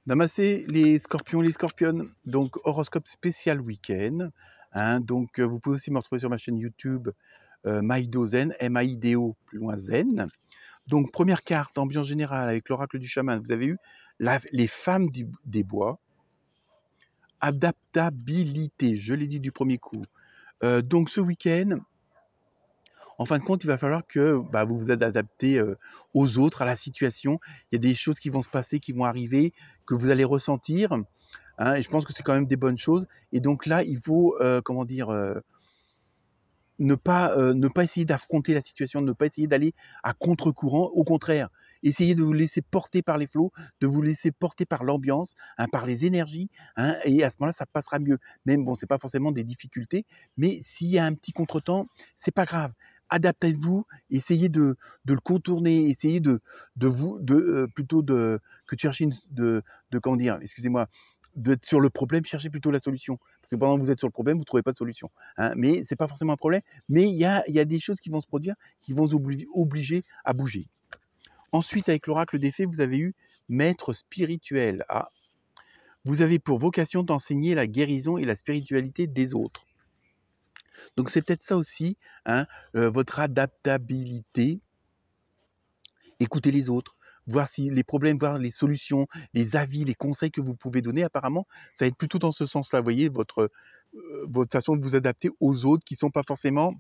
Namasté les scorpions, les scorpionnes. Donc horoscope spécial week-end, hein. Donc vous pouvez aussi me retrouver sur ma chaîne YouTube, Maido Zen, M-A-I-D-O plus loin Zen. Donc première carte, ambiance générale avec l'oracle du chaman. Vous avez eu les femmes des bois, adaptabilité, je l'ai dit du premier coup. Donc ce week-end, en fin de compte, il va falloir que vous vous adaptez aux autres, à la situation. Il y a des choses qui vont se passer, qui vont arriver, que vous allez ressentir. Hein, et je pense que c'est quand même des bonnes choses. Et donc là, il faut, comment dire, ne pas essayer d'affronter la situation, ne pas essayer d'aller à contre-courant. Au contraire, essayez de vous laisser porter par les flots, de vous laisser porter par l'ambiance, hein, par les énergies. Hein, et à ce moment-là, ça passera mieux. Même, bon, c'est pas forcément des difficultés, mais s'il y a un petit contretemps, c'est pas grave. Adaptez-vous, essayez de le contourner, essayez plutôt que de chercher comment dire, excusez-moi, d'être sur le problème, cherchez plutôt la solution. Parce que pendant que vous êtes sur le problème, vous ne trouvez pas de solution. Hein. Mais ce n'est pas forcément un problème, mais il y a des choses qui vont se produire, qui vont vous obliger à bouger. Ensuite, avec l'oracle des fées, vous avez eu maître spirituel. Ah, vous avez pour vocation d'enseigner la guérison et la spiritualité des autres. Donc c'est peut-être ça aussi, hein, votre adaptabilité. Écoutez les autres, voir si les problèmes, voir les solutions, les avis, les conseils que vous pouvez donner. Apparemment, ça va être plutôt dans ce sens-là. Vous voyez, votre façon de vous adapter aux autres qui ne sont pas forcément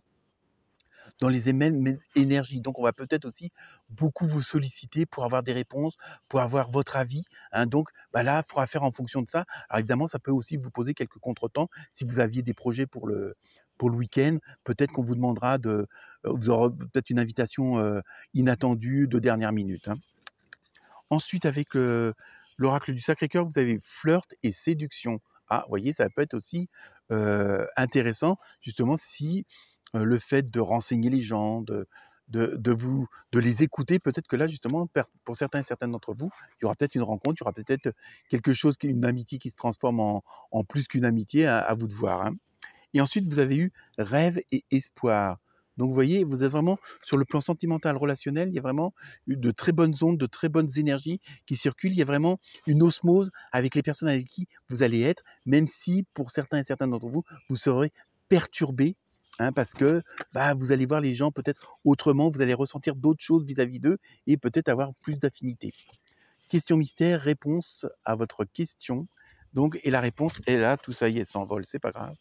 dans les mêmes énergies. Donc, on va peut-être aussi beaucoup vous solliciter pour avoir des réponses, pour avoir votre avis. Hein. Donc, là, il faudra faire en fonction de ça. Alors, évidemment, ça peut aussi vous poser quelques contretemps. Si vous aviez des projets pour le week-end, peut-être qu'on vous demandera vous aurez peut-être une invitation inattendue de dernière minute. Hein. Ensuite, avec l'oracle du Sacré-Cœur, vous avez flirt et séduction. Ah, vous voyez, ça peut être aussi intéressant, justement, si le fait de renseigner les gens, de les écouter, peut-être que là, justement, pour certains et certaines d'entre vous, il y aura peut-être une rencontre, il y aura peut-être quelque chose, une amitié qui se transforme en plus qu'une amitié, à vous de voir. Hein. Et ensuite, vous avez eu rêve et espoir. Donc, vous voyez, vous êtes vraiment sur le plan sentimental, relationnel, il y a vraiment eu de très bonnes ondes, de très bonnes énergies qui circulent. Il y a vraiment une osmose avec les personnes avec qui vous allez être, même si pour certains et certaines d'entre vous, vous serez perturbés, hein, parce que vous allez voir les gens peut-être autrement, vous allez ressentir d'autres choses vis-à-vis d'eux et peut-être avoir plus d'affinité. Question mystère, réponse à votre question. Donc, et la réponse est là, tout ça y est, s'envole, c'est pas grave.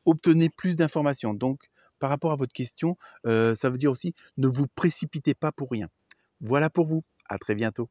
Obtenez plus d'informations. Donc, par rapport à votre question, ça veut dire aussi ne vous précipitez pas pour rien. Voilà pour vous. À très bientôt.